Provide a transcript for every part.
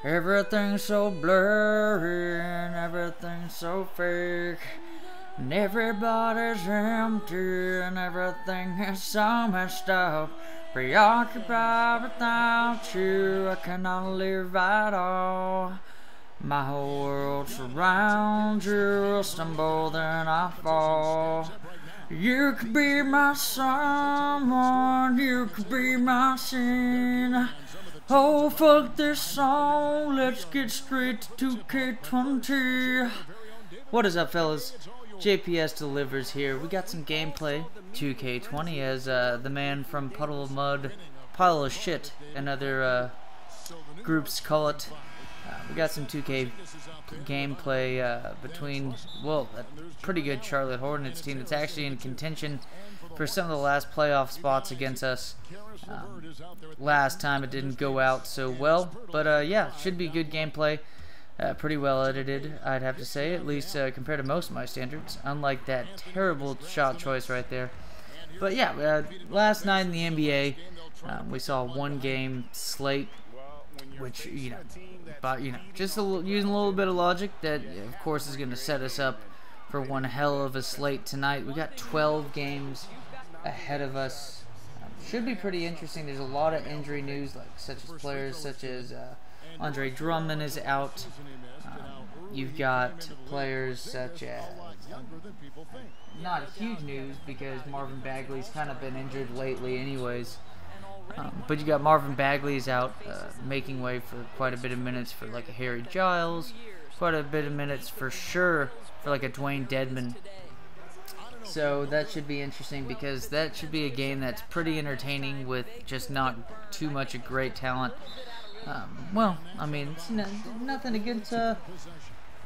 Everything's so blurry and everything's so fake. And everybody's empty and everything is so messed up. Preoccupied without you, I cannot live at all. My whole world surrounds you, I stumble then I fall. You could be my someone, you could be my sin. Oh fuck this song, let's get straight to 2K20. What is up, fellas? JPS delivers here. We got some gameplay 2K20 as the man from Puddle of Mud, Pile of Shit, and other groups call it. We got some 2K gameplay between, well, a pretty good Charlotte Hornets team that's actually in contention for some of the last playoff spots against us. Last time it didn't go out so well, but yeah, should be good gameplay. Pretty well edited, I'd have to say, at least compared to most of my standards, unlike that terrible shot choice right there. But yeah, last night in the NBA, we saw a one-game slate, which, just using a little bit of logic, that of course is going to set us up for one hell of a slate tonight. We got 12 games ahead of us. Should be pretty interesting. There's a lot of injury news, such as players such as Andre Drummond is out. You've got players such as, not huge news because Marvin Bagley's kind of been injured lately anyways. But you got Marvin Bagley's out, making way for quite a bit of minutes for like a Harry Giles, quite a bit of minutes for sure for like a Dwayne Dedmon. So that should be interesting because that should be a game that's pretty entertaining with just not too much of great talent. Well, I mean, it's nothing against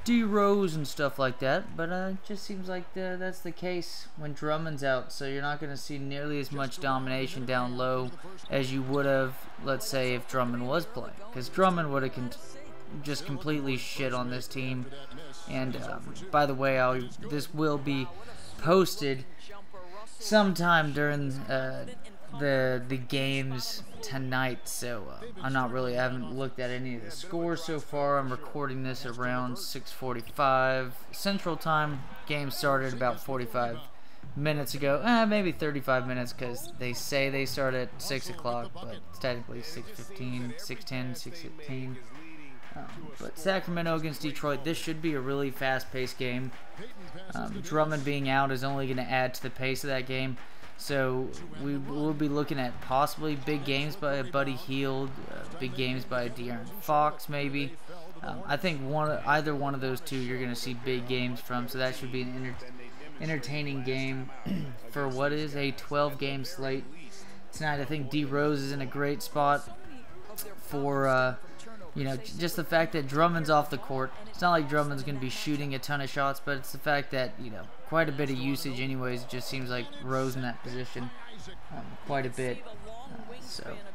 D Rose and stuff like that, but it just seems like that's the case when Drummond's out, so you're not going to see nearly as much domination down low as you would have, let's say, if Drummond was playing, because Drummond would have just completely shit on this team. And by the way, this will be posted sometime during the games tonight, so I haven't looked at any of the scores so far. I'm recording this around 6:45 Central Time. Game started about 45 minutes ago, maybe 35 minutes because they say they start at 6 o'clock, but it's technically 6:15, 6:10, 6:15. But Sacramento against Detroit, this should be a really fast-paced game. Drummond being out is only going to add to the pace of that game. So we will be looking at possibly big games by Buddy Hield, big games by De'Aaron Fox maybe. I think either one of those two you're going to see big games from, so that should be an entertaining game for what is a 12-game slate tonight. I think D Rose is in a great spot for just the fact that Drummond's off the court. It's not like Drummond's going to be shooting a ton of shots, but it's the fact that, quite a bit of usage anyways. It just seems like Rose in that position quite a bit.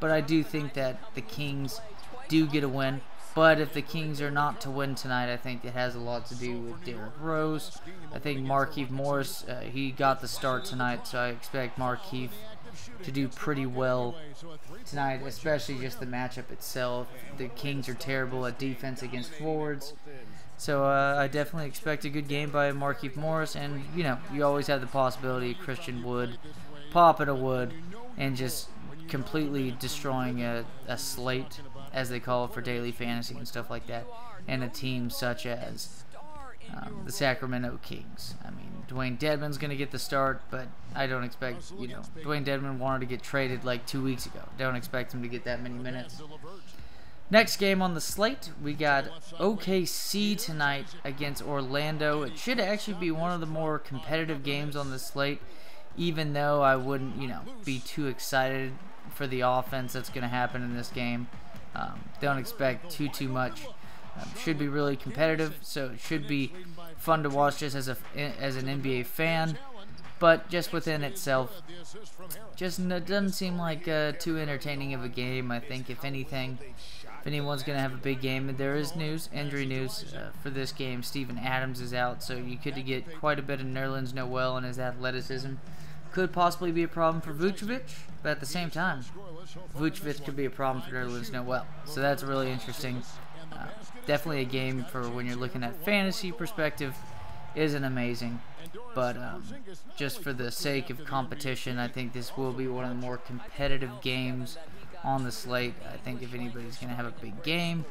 But I do think that the Kings do get a win. But if the Kings are not to win tonight, I think it has a lot to do with Derrick Rose. I think Markieff Morris, he got the start tonight, so I expect Markieff to do pretty well tonight, especially just the matchup itself. The Kings are terrible at defense against forwards, so I definitely expect a good game by Markieff Morris. And you always have the possibility of Christian Wood popping a Wood and just completely destroying a slate, as they call it, for daily fantasy and stuff like that, and a team such as the Sacramento Kings. I mean, Dwayne Dedmon's going to get the start, but I don't expect, Dwayne Dedmon wanted to get traded like 2 weeks ago. Don't expect him to get that many minutes. Next game on the slate, we got OKC tonight against Orlando. It should actually be one of the more competitive games on the slate, even though I wouldn't, be too excited for the offense that's going to happen in this game. Don't expect too much. Should be really competitive, so it should be fun to watch just as an NBA fan. But just within itself, it doesn't seem like too entertaining of a game. I think if anything, if anyone's going to have a big game, there is injury news for this game. Steven Adams is out, so you could get quite a bit of Nerlens Noel and his athleticism. Could possibly be a problem for Vucevic, but at the same time, Vucevic could be a problem for Nerlens Noel. So that's really interesting. Definitely a game for when you're looking at fantasy perspective. Isn't amazing, but just for the sake of competition, I think this will be one of the more competitive games on the slate. I think if anybody's going to have a big game,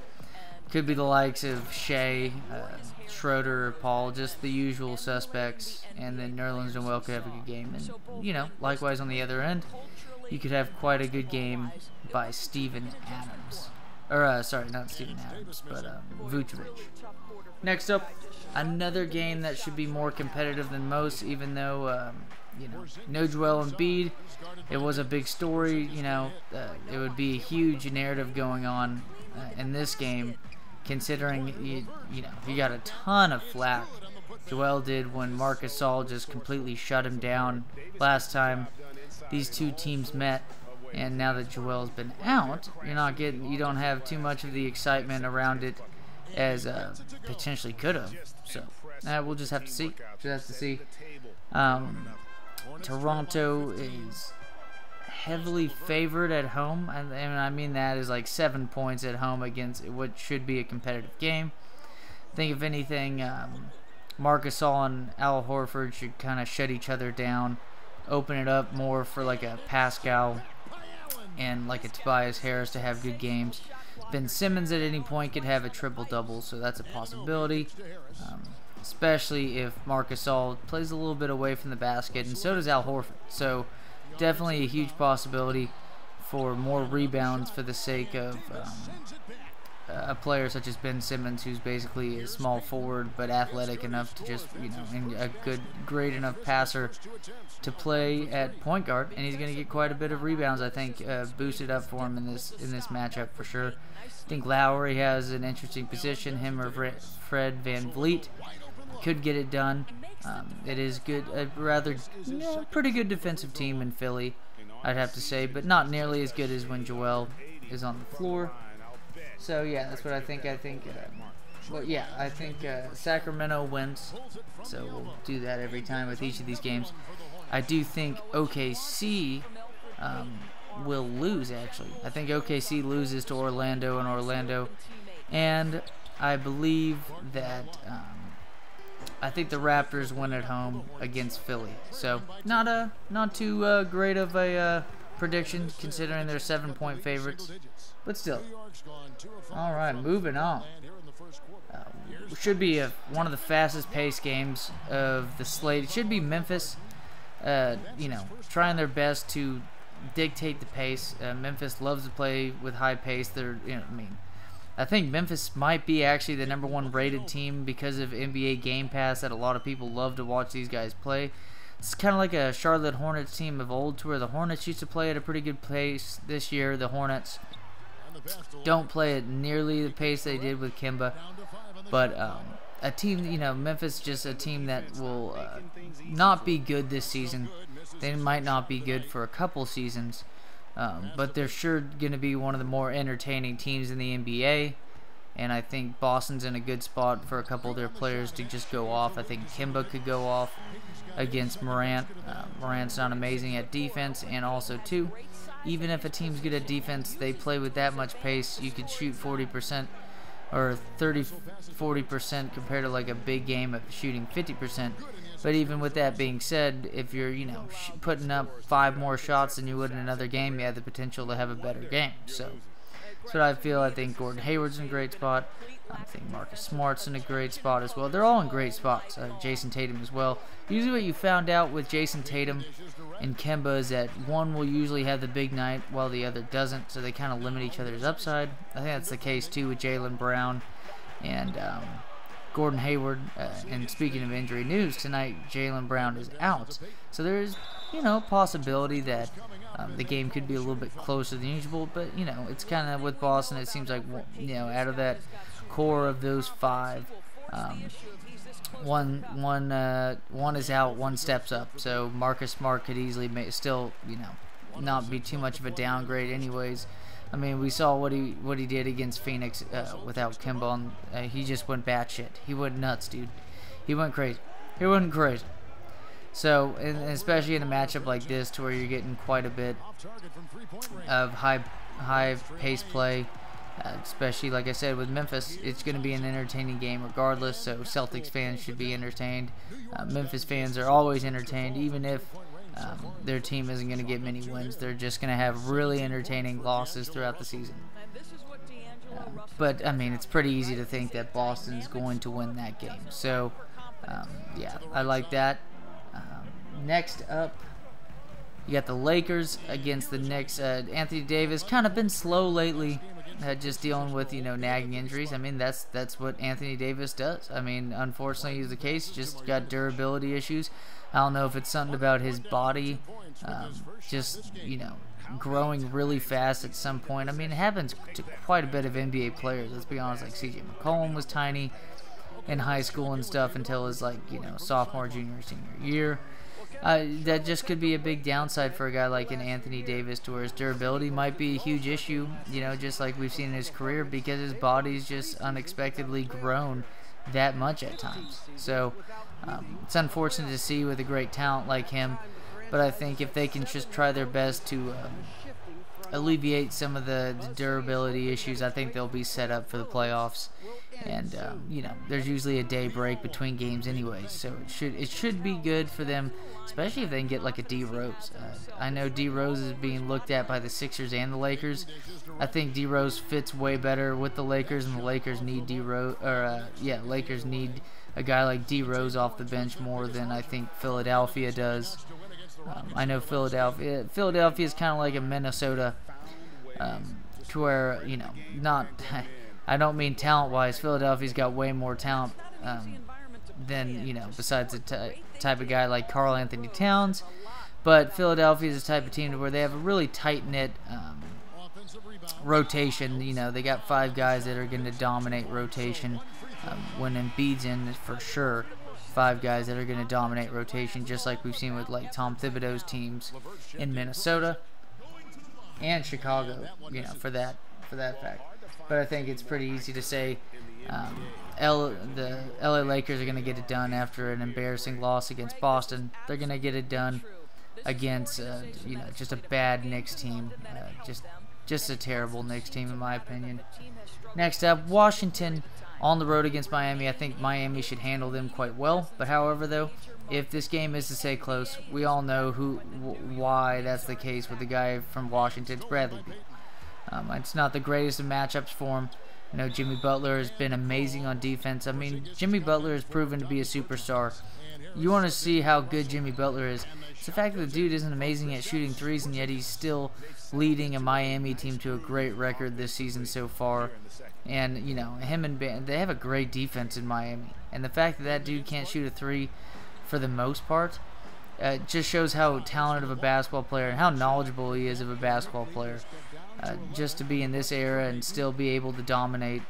could be the likes of Shea, Schroeder, Paul, just the usual suspects, and then Nerlens Noel could have a good game. And, you know, likewise on the other end, you could have quite a good game by Steven Adams. Or, sorry, not Steven Adams, but Vucevic. Next up, another game that should be more competitive than most, even though, you know, no Joel Embiid. It was a big story, you know. It would be a huge narrative going on in this game, considering, you know, he got a ton of flack. Joel did when Marc Gasol just completely shut him down last time these two teams met. And now that Joel's been out, you don't have too much of the excitement around it as potentially could have. So we'll just have to see. Toronto is heavily favored at home, and I mean that is like 7 points at home against what should be a competitive game. I think if anything, Marc Gasol and Al Horford should kind of shut each other down, open it up more for like a Pascal and like a Tobias Harris to have good games. Ben Simmons at any point could have a triple-double, so that's a possibility, especially if Marc Gasol plays a little bit away from the basket, and so does Al Horford. So definitely a huge possibility for more rebounds for the sake of a player such as Ben Simmons, who's basically a small forward but athletic enough to just, you know, and a great enough passer to play at point guard, and he's going to get quite a bit of rebounds, I think, boosted up for him in this matchup for sure. I think Lowry has an interesting position. Him or Fred VanVleet could get it done. It is good, a rather pretty good defensive team in Philly, I'd have to say, but not nearly as good as when Joel is on the floor. So yeah, that's what I think. I think Sacramento wins. So we'll do that every time with each of these games. I do think OKC will lose, actually. I think OKC loses to Orlando, and I believe that I think the Raptors win at home against Philly. So not too great of a prediction considering they're 7-point favorites, but still. All right, moving on. Should be one of the fastest paced games of the slate. It should be Memphis, you know, trying their best to dictate the pace. Memphis loves to play with high pace. I think Memphis might be actually the #1 rated team because of NBA Game Pass, that a lot of people love to watch these guys play. It's kind of like a Charlotte Hornets team of old, to where the Hornets used to play at a pretty good pace. This year, the Hornets don't play at nearly the pace they did with Kemba. But a team, you know, Memphis, just a team that will not be good this season. They might not be good for a couple seasons. But they're sure going to be one of the more entertaining teams in the NBA. And I think Boston's in a good spot for a couple of their players to just go off. I think Kemba could go off against Morant. Morant's not amazing at defense, and also, too, even if a team's good at defense, they play with that much pace, you could shoot 40% or 40% compared to like a big game of shooting 50%. But even with that being said, if you're, you know, putting up 5 more shots than you would in another game, you have the potential to have a better game. So that's what I feel. I think Gordon Hayward's in a great spot. I think Marcus Smart's in a great spot as well. They're all in great spots. Jason Tatum as well. Usually what you found out with Jason Tatum and Kemba is that one will usually have the big night while the other doesn't, so they kind of limit each other's upside. I think that's the case too with Jaylen Brown and Gordon Hayward. And speaking of injury news, tonight Jaylen Brown is out, so there's, you know, possibility that the game could be a little bit closer than usual. But, you know, it's kind of with Boston, it seems like, you know, out of that core of those 5, one is out, one steps up. So Marcus Smart could easily still, you know, not be too much of a downgrade anyways. I mean, we saw what he did against Phoenix without Kemba. He just went batshit. He went nuts, dude. He went crazy. So, and especially in a matchup like this, to where you're getting quite a bit of high pace play, especially, like I said, with Memphis, it's going to be an entertaining game regardless, so Celtics fans should be entertained. Memphis fans are always entertained, even if their team isn't going to get many wins. They're just going to have really entertaining losses throughout the season. But, I mean, it's pretty easy to think that Boston's going to win that game. So, yeah, I like that. Next up, you got the Lakers against the Knicks. Anthony Davis kind of been slow lately, just dealing with, nagging injuries. I mean, that's what Anthony Davis does. I mean, unfortunately, is the case. Just got durability issues. I don't know if it's something about his body, growing really fast at some point. I mean, it happens to quite a bit of NBA players. Let's be honest. Like C.J. McCollum was tiny in high school and stuff until his sophomore, junior, senior year. That just could be a big downside for a guy like an Anthony Davis, to where his durability might be a huge issue, just like we've seen in his career, because his body's just unexpectedly grown that much at times. So it's unfortunate to see with a great talent like him, but I think if they can just try their best to alleviate some of the durability issues, I think they'll be set up for the playoffs. And there's usually a day break between games anyways, so it should be good for them, especially if they can get like a D Rose. I know D Rose is being looked at by the Sixers and the Lakers. I think D Rose fits way better with the Lakers, and the Lakers need Lakers need a guy like D Rose off the bench more than I think Philadelphia does. I know Philadelphia is kind of like a Minnesota, to where not. I don't mean talent-wise. Philadelphia's got way more talent than, besides the type of guy like Karl Anthony Towns. But Philadelphia is the type of team where they have a really tight-knit rotation. They got 5 guys that are going to dominate rotation. When Embiid's in, for sure, 5 guys that are going to dominate rotation, just like we've seen with like Tom Thibodeau's teams in Minnesota and Chicago, for that fact. But I think it's pretty easy to say the LA Lakers are going to get it done after an embarrassing loss against Boston. They're going to get it done against, just a bad Knicks team. Just a terrible Knicks team, in my opinion. Next up, Washington on the road against Miami. I think Miami should handle them quite well. But however, though, if this game is to stay close, we all know why that's the case with the guy from Washington. It's Bradley Beal. It's not the greatest of matchups for him. Jimmy Butler has been amazing on defense. I mean, Jimmy Butler has proven to be a superstar. You want to see how good Jimmy Butler is. It's the fact that the dude isn't amazing at shooting threes, and yet he's still leading a Miami team to a great record this season so far. And, him and Bam, they have a great defense in Miami. And the fact that dude can't shoot a three for the most part, just shows how talented of a basketball player and how knowledgeable he is of a basketball player. Just to be in this era and still be able to dominate,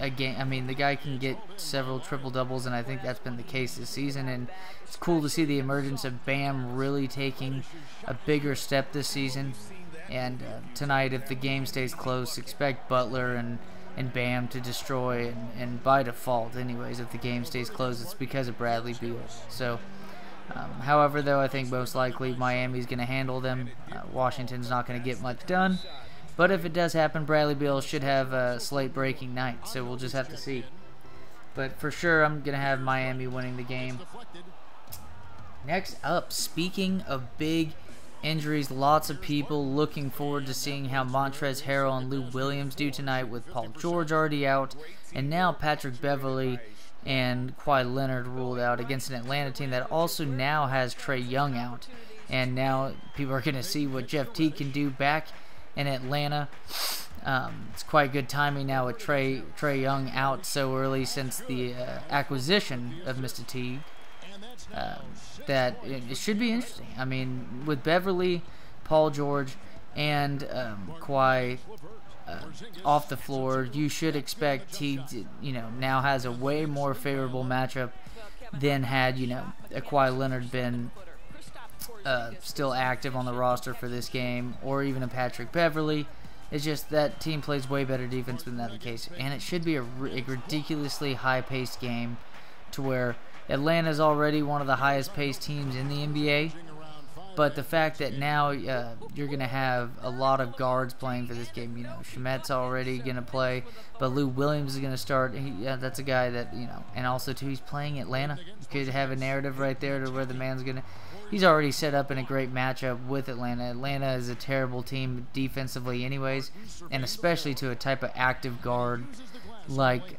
a game. I mean, the guy can get several triple-doubles, and I think that's been the case this season. And it's cool to see the emergence of Bam really taking a bigger step this season. And tonight, if the game stays close, expect Butler and Bam to destroy. And by default, anyways, if the game stays close, it's because of Bradley Beal. So. However, though, I think most likely Miami's going to handle them. Washington's not going to get much done. But if it does happen, Bradley Beal should have a slate-breaking night. So we'll just have to see. But for sure, I'm going to have Miami winning the game. Next up, speaking of big injuries, lots of people looking forward to seeing how Montrezl Harrell and Lou Williams do tonight, with Paul George already out. And now Patrick Beverley and Kawhi Leonard ruled out against an Atlanta team that also now has Trae Young out. And now people are going to see what Jeff Teague can do back in Atlanta. It's quite good timing now with Trae Young out so early since the acquisition of Mr. Teague. That it should be interesting. I mean, with Beverly, Paul George, and Kawhi off the floor, you should expect Teague to, now has a way more favorable matchup than had, a Kawhi Leonard been still active on the roster for this game, or even a Patrick Beverly. It's just that team plays way better defense than that the case, and it should be a ridiculously high-paced game, to where Atlanta's already one of the highest-paced teams in the NBA, But the fact that now you're going to have a lot of guards playing for this game, you know, Shamet's already going to play, but Lou Williams is going to start. That's a guy that, you know, and also, too, he's playing Atlanta. You could have a narrative right there to where the man's going to, he's already set up in a great matchup with Atlanta. Atlanta is a terrible team defensively anyways, and especially to a type of active guard like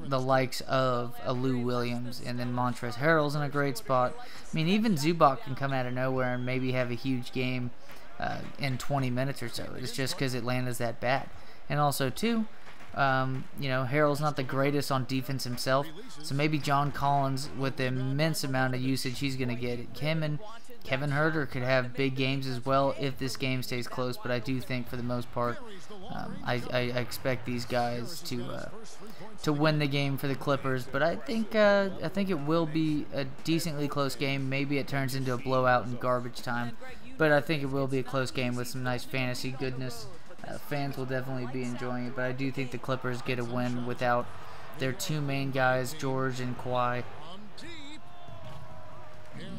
the likes of Lou Williams, and then Montrezl Harrell's in a great spot. I mean, even Zubac can come out of nowhere and maybe have a huge game in 20 minutes or so. It's just because Atlanta's that bad. And also, too, you know, Harrell's not the greatest on defense himself, so maybe John Collins, with the immense amount of usage he's going to get, him and Kevin Huerter could have big games as well if this game stays close. But I do think, for the most part, I expect these guys to win the game for the Clippers. But I think it will be a decently close game. Maybe it turns into a blowout in garbage time, but I think it will be a close game with some nice fantasy goodness. Fans will definitely be enjoying it, but I do think the Clippers get a win without their two main guys, George and Kawhi.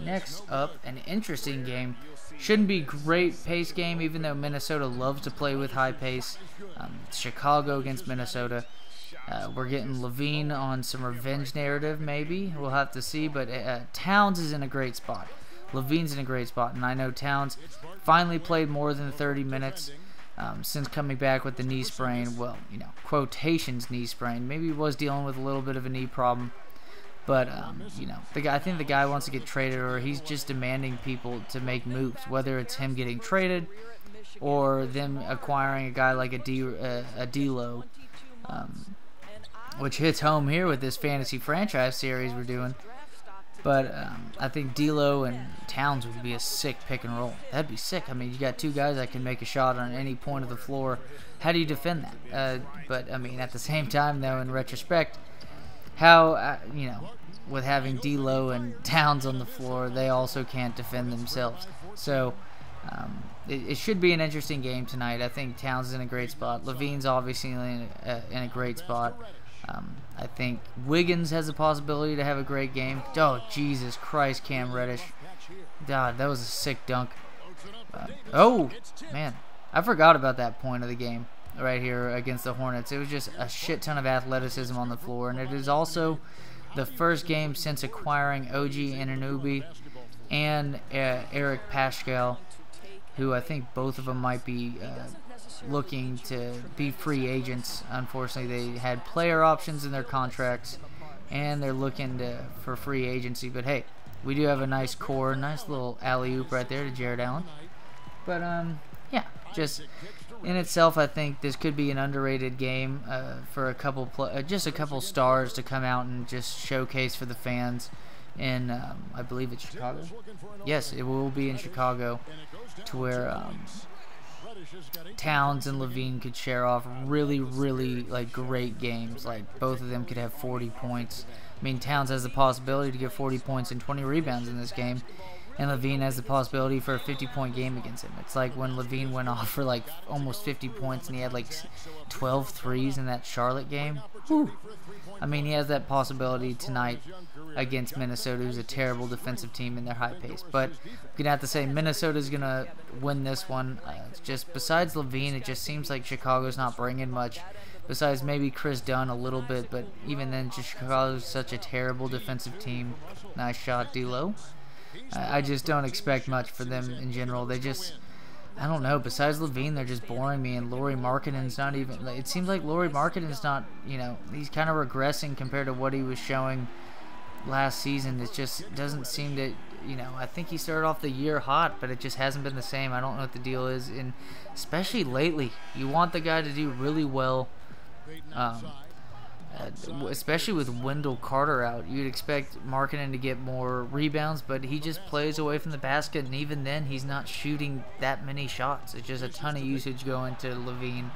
Next up, an interesting game. Shouldn't be a great pace game, even though Minnesota loves to play with high pace. Chicago against Minnesota. We're getting Levine on some revenge narrative, maybe. We'll have to see, but Towns is in a great spot. Levine's in a great spot, and I know Towns finally played more than 30 minutes since coming back with the knee sprain. Well, you know, quotations knee sprain. Maybe he was dealing with a little bit of a knee problem. But, you know, I think the guy wants to get traded, or he's just demanding people to make moves, whether it's him getting traded or them acquiring a guy like a D'Lo, which hits home here with this fantasy franchise series we're doing. But I think D'Lo and Towns would be a sick pick and roll. That'd be sick. I mean, you got two guys that can make a shot on any point of the floor. How do you defend that? But, I mean, at the same time, though, in retrospect, how, you know, with having D'Lo and Towns on the floor, they also can't defend themselves. So it should be an interesting game tonight. I think Towns is in a great spot. Levine's obviously in a great spot. I think Wiggins has a possibility to have a great game. Oh, Jesus Christ, Cam Reddish. God, that was a sick dunk. Oh, man. I forgot about that point of the game right here against the Hornets. It was just a shit ton of athleticism on the floor, and it is also the first game since acquiring OG Anunoby and Eric Paschal, who I think both of them might be looking to be free agents. Unfortunately, they had player options in their contracts, and they're looking for free agency. But hey, we do have a nice core, nice little alley-oop right there to Jared Allen. But yeah, just in itself, I think this could be an underrated game for a couple, just a couple stars to come out and just showcase for the fans. In I believe it's Chicago. Yes, it will be in Chicago, to where Towns and Levine could share off really, really like great games. Like both of them could have 40 points. I mean, Towns has the possibility to get 40 points and 20 rebounds in this game, and Levine has the possibility for a 50-point game against him. It's like when Levine went off for like almost 50 points and he had like 12 threes in that Charlotte game. Whew. I mean, he has that possibility tonight against Minnesota, who's a terrible defensive team in their high pace. But I'm going to have to say Minnesota's going to win this one. It's just, besides Levine, it just seems like Chicago's not bringing much. Besides maybe Chris Dunn a little bit, but even then, just Chicago's such a terrible defensive team. Nice shot, D'Lo. I just don't expect much for them in general. They just, I don't know. Besides Levine, they're just boring me. And Lauri Markkanen's not even. It seems like Lauri Markkanen's not. You know, he's kind of regressing compared to what he was showing last season. It just doesn't seem to. You know, I think he started off the year hot, but it just hasn't been the same. I don't know what the deal is, and especially lately, you want the guy to do really well. Especially with Wendell Carter out, you'd expect Markkanen to get more rebounds, but he just plays away from the basket, and even then, he's not shooting that many shots. It's just a ton of usage going to Levine.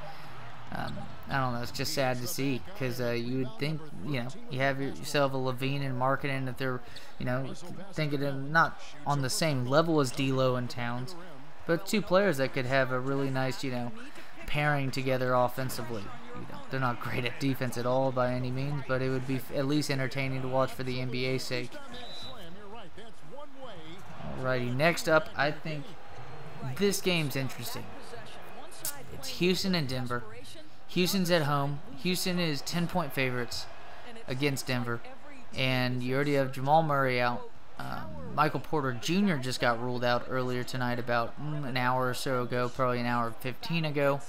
I don't know. It's just sad to see, because you would think, you know, you have yourself a Levine and Markkanen, that they're, you know, thinking of not on the same level as D'Lo and Towns, but two players that could have a really nice, you know, pairing together offensively. You know, they're not great at defense at all by any means, but it would be at least entertaining to watch for the NBA's sake. Alrighty, next up, I think this game's interesting. It's Houston and Denver. Houston's at home. Houston is 10-point favorites against Denver. And you already have Jamal Murray out. Michael Porter Jr. just got ruled out earlier tonight about an hour or so ago, probably an hour 15 ago.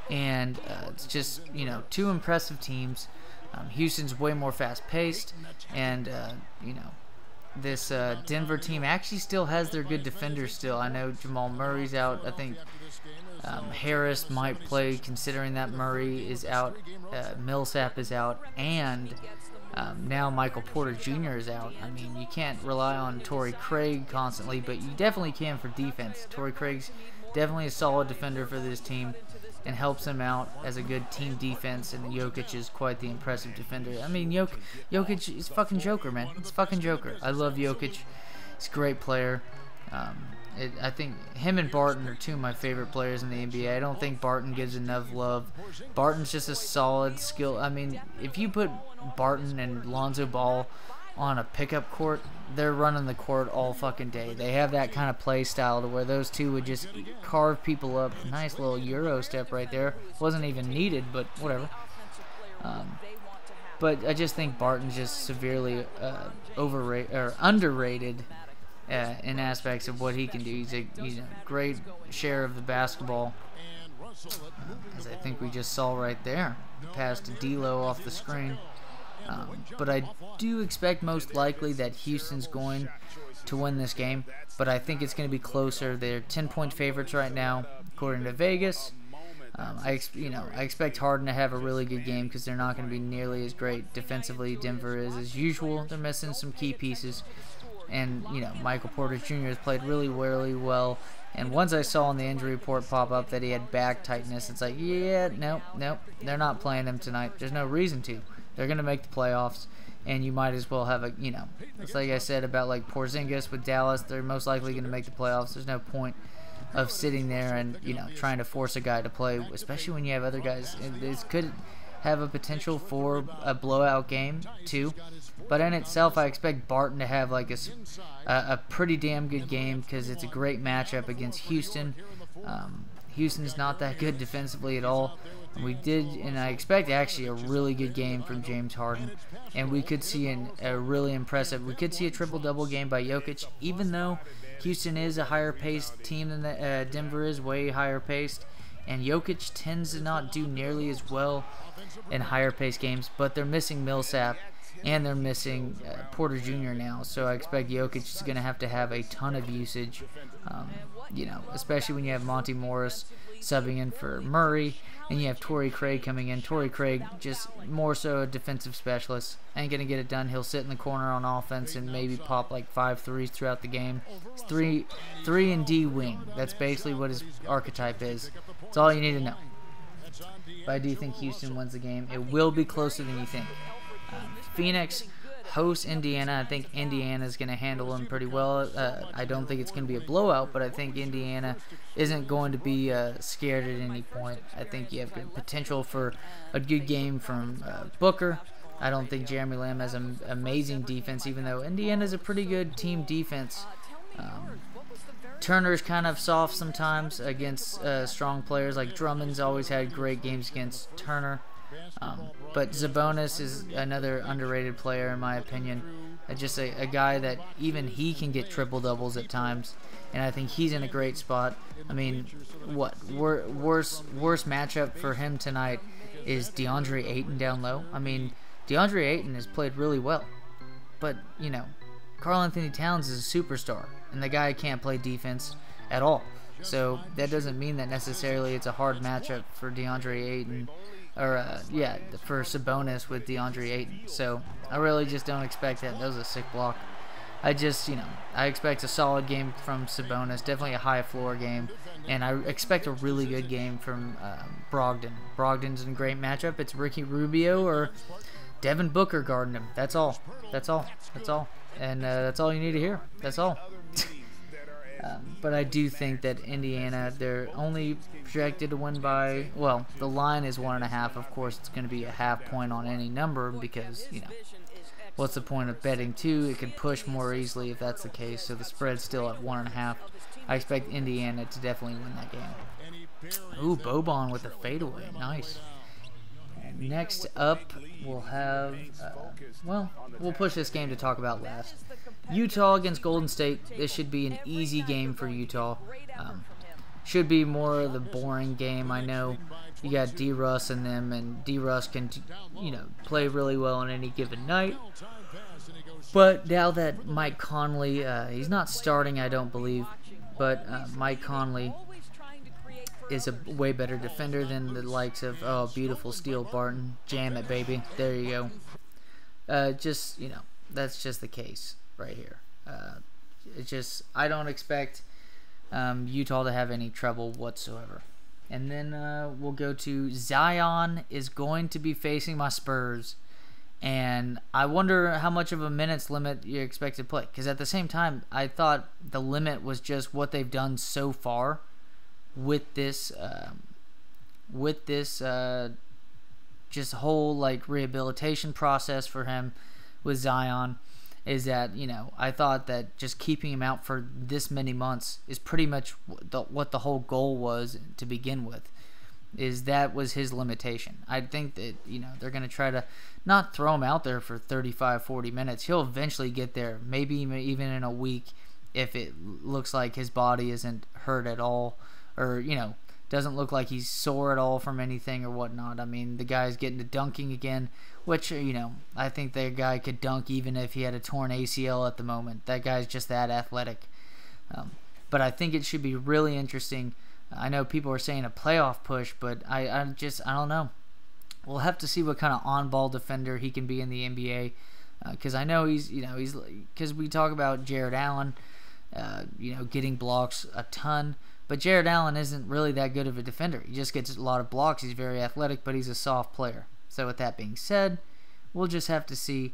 And it's just, you know, two impressive teams. Houston's way more fast-paced. And, you know, this Denver team actually still has their good defenders still. I know Jamal Murray's out. I think Harris might play, considering that Murray is out, Millsap is out, and now Michael Porter Jr. is out. I mean, you can't rely on Torrey Craig constantly, but you definitely can for defense. Torrey Craig's definitely a solid defender for this team and helps him out as a good team defense, and Jokic is quite the impressive defender. I mean, Jokic is fucking Joker, man. It's fucking Joker. I love Jokic. He's a great player. I think him and Barton are two of my favorite players in the NBA. I don't think Barton gives enough love. Barton's just a solid skill. I mean, if you put Barton and Lonzo Ball on a pickup court, they're running the court all fucking day. They have that kind of play style to where those two would just carve people up. Nice little Euro step right there. Wasn't even needed, but whatever. But I just think Barton's just severely overrated or underrated in aspects of what he can do. He's a great share of the basketball, as I think we just saw right there. Pass to D'Lo off the screen. But I do expect most likely that Houston's going to win this game, but I think it's going to be closer. They're 10-point favorites right now, according to Vegas. I expect Harden to have a really good game because they're not going to be nearly as great defensively. Denver is as usual. They're missing some key pieces. And, you know, Michael Porter Jr. has played really well. And once I saw in the injury report pop up that he had back tightness, it's like, yeah, nope, they're not playing him tonight. There's no reason to. They're going to make the playoffs, and you might as well have a, you know, it's like I said about like Porzingis with Dallas. They're most likely going to make the playoffs. There's no point of sitting there and, you know, trying to force a guy to play, especially when you have other guys. It could have a potential for a blowout game too. But in itself, I expect Barton to have like a pretty damn good game because it's a great matchup against Houston. Houston's not that good defensively at all. And I expect actually a really good game from James Harden. And we could see a really impressive, we could see a triple-double game by Jokic, even though Houston is a higher-paced team than Denver is, way higher-paced. And Jokic tends to not do nearly as well in higher-paced games, but they're missing Millsap. And they're missing Porter Jr. now, so I expect Jokic is going to have a ton of usage, you know, especially when you have Monty Morris subbing in for Murray, and you have Torrey Craig coming in. Torrey Craig, just more so a defensive specialist, ain't going to get it done. He'll sit in the corner on offense and maybe pop like 5 threes throughout the game. It's 3 and D wing. That's basically what his archetype is. That's all you need to know. But I do think Houston wins the game. It will be closer than you think. Phoenix hosts Indiana. I think Indiana is going to handle them pretty well. I don't think it's going to be a blowout, but I think Indiana isn't going to be scared at any point. I think you have good potential for a good game from Booker. I don't think Jeremy Lamb has an amazing defense, even though Indiana's a pretty good team defense. Turner's kind of soft sometimes against strong players. Like Drummond's always had great games against Turner. But Sabonis is another underrated player in my opinion. Just a guy that even he can get triple-doubles at times, and I think he's in a great spot. I mean, what worst matchup for him tonight is DeAndre Ayton down low. I mean, DeAndre Ayton has played really well, but, you know, Karl Anthony Towns is a superstar, and the guy can't play defense at all. So that doesn't mean that necessarily it's a hard matchup for DeAndre Ayton. Or, for Sabonis with DeAndre Ayton. So, I really just don't expect that. That was a sick block. I expect a solid game from Sabonis. Definitely a high floor game. And I expect a really good game from Brogdon. Brogdon's in a great matchup. It's Ricky Rubio or Devin Booker guarding him. That's all. That's all. And that's all you need to hear. That's all. But I do think that Indiana, they're only projected to win by, well, the line is 1.5. Of course, it's going to be a half point on any number because, you know, what's the point of betting 2? It could push more easily if that's the case. So the spread's still at 1.5. I expect Indiana to definitely win that game. Ooh, Boban with a fadeaway. Nice. Next up, we'll have, well, we'll push this game to talk about last. Utah against Golden State. This should be an easy game for Utah. Should be more of the boring game. I know you got D-Russ and them, and D-Russ can, play really well on any given night. But now that Mike Conley, he's not starting, I don't believe, but Mike Conley is a way better defender than the likes of, oh, beautiful Steele Barton. Jam it, baby. There you go. That's just the case right here. I don't expect Utah to have any trouble whatsoever. And then we'll go to Zion is going to be facing my Spurs. And I wonder how much of a minutes limit you expect to play. Because at the same time, I thought the limit was just what they've done so far with this just whole like rehabilitation process for him with Zion, is that I thought that just keeping him out for this many months is pretty much what the whole goal was to begin with. That was his limitation. I think that they're going to try to not throw him out there for 35-40 minutes. He'll eventually get there, maybe even in a week, if it looks like his body isn't hurt at all, or doesn't look like he's sore at all from anything or whatnot. I mean, the guy's getting to dunking again, which I think that guy could dunk even if he had a torn ACL at the moment. That guy's just that athletic. But I think it should be really interesting. I know people are saying a playoff push, but I don't know. We'll have to see what kind of on-ball defender he can be in the NBA, because I know he's because we talk about Jared Allen, getting blocks a ton, but Jared Allen isn't really that good of a defender. He just gets a lot of blocks. He's very athletic, but he's a soft player. So with that being said, we'll just have to see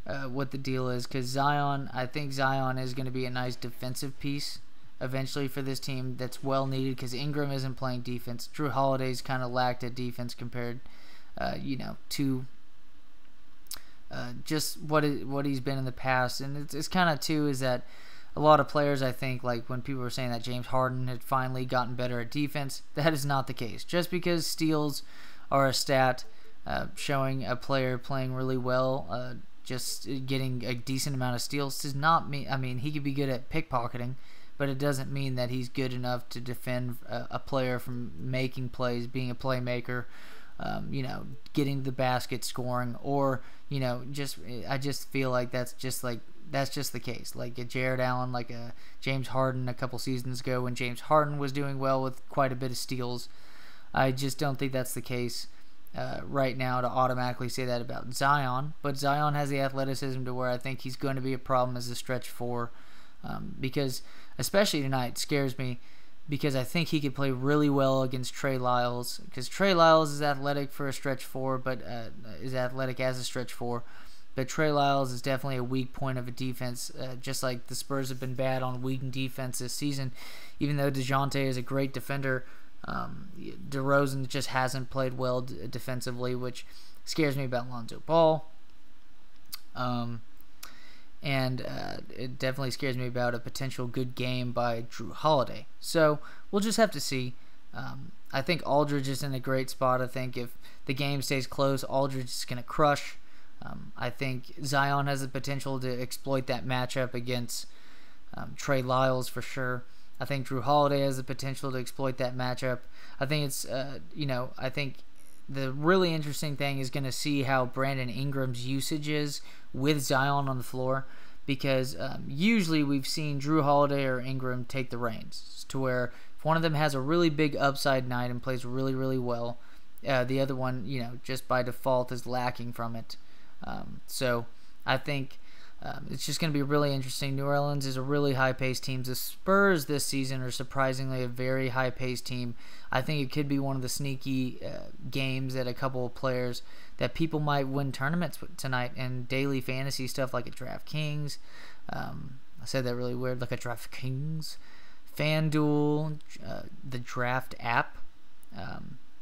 what the deal is, because I think Zion is going to be a nice defensive piece eventually for this team that's well needed, because Ingram isn't playing defense. Drew Holiday's kind of lacked at defense compared, to just what he's been in the past. And it's kind of too is that a lot of players, I think, like when people were saying that James Harden had finally gotten better at defense, that is not the case. Just because steals are a stat showing a player playing really well, just getting a decent amount of steals does not mean, he could be good at pickpocketing, but it doesn't mean that he's good enough to defend a player from making plays, being a playmaker, getting to the basket, scoring, or I just feel like that's just the case. Like a Jared Allen, like a James Harden a couple seasons ago, when James Harden was doing well with quite a bit of steals. I just don't think that's the case right now to automatically say that about Zion. But Zion has the athleticism to where I think he's going to be a problem as a stretch 4, because especially tonight scares me, because I think he could play really well against Trey Lyles, because Trey Lyles is athletic for a stretch 4, but is athletic as a stretch 4. But Trey Lyles is definitely a weak point of a defense, just like the Spurs have been bad on weak defense this season. Even though DeJounte is a great defender, DeRozan just hasn't played well defensively, which scares me about Lonzo Ball. And it definitely scares me about a potential good game by Drew Holiday. So we'll just have to see. I think Aldridge is in a great spot. I think if the game stays close, Aldridge is going to crush. I think Zion has the potential to exploit that matchup against Trey Lyles for sure. I think Drew Holiday has the potential to exploit that matchup. I think it's, I think the really interesting thing is going to see how Brandon Ingram's usage is with Zion on the floor, because usually we've seen Drew Holiday or Ingram take the reins, to where if one of them has a really big upside night and plays really, really well, the other one, just by default is lacking from it. So I think it's just going to be really interesting. New Orleans is a really high-paced team. The Spurs this season are surprisingly a very high-paced team. I think it could be one of the sneaky games that a couple of players that people might win tournaments with tonight, and daily fantasy stuff like a DraftKings. I said that really weird, like a DraftKings, FanDuel, the Draft app,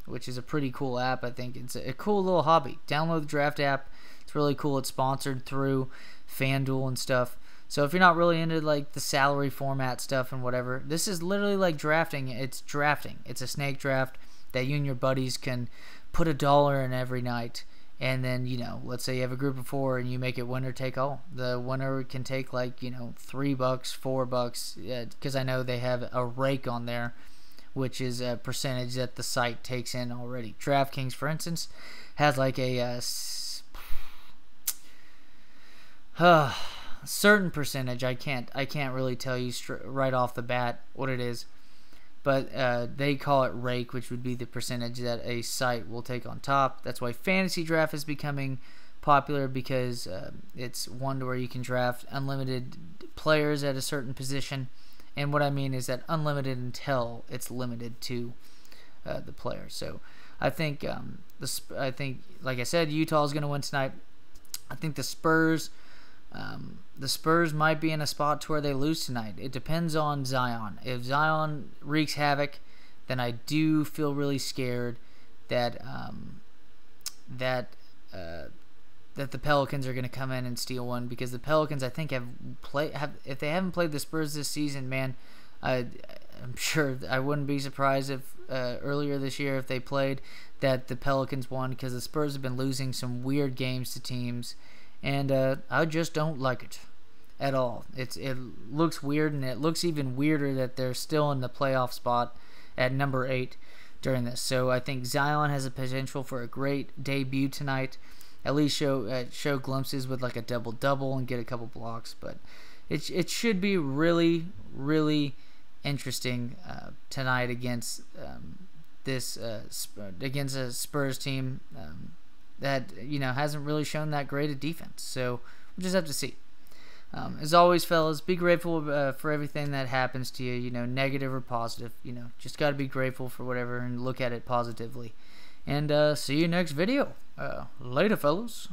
which is a pretty cool app. I think it's a cool little hobby. Download the draft app. It's really cool. It's sponsored through FanDuel and stuff. So if you're not really into like the salary format stuff and whatever, this is literally like drafting. It's drafting. It's a snake draft that you and your buddies can put $1 in every night. And then, you know, let's say you have a group of 4 and you make it winner take all. The winner can take like, you know, $3, $4, because I know they have a rake on there, which is a percentage that the site takes in already. DraftKings, for instance, has like a certain percentage. I can't really tell you right off the bat what it is. But they call it rake, which would be the percentage that a site will take on top. That's why fantasy draft is becoming popular, because it's one where you can draft unlimited players at a certain position. And what I mean is that unlimited until it's limited to the player. So I think like I said, Utah is going to win tonight. I think the Spurs might be in a spot to where they lose tonight. It depends on Zion. If Zion wreaks havoc, then I do feel really scared that that the Pelicans are going to come in and steal one, because the Pelicans, I think, if they haven't played the Spurs this season, man, I'm sure I wouldn't be surprised if earlier this year, if they played, that the Pelicans won, because the Spurs have been losing some weird games to teams. And I just don't like it at all. It looks weird, and it looks even weirder that they're still in the playoff spot at number 8 during this. So I think Zion has a potential for a great debut tonight. At least show glimpses with like a double-double and get a couple blocks. But it should be really, really interesting tonight against against a Spurs team that, you know, hasn't really shown that great a defense. So we'll just have to see. As always, fellas, be grateful for everything that happens to you, you know, negative or positive. You know, just got to be grateful for whatever and look at it positively. And see you next video. Later, fellas.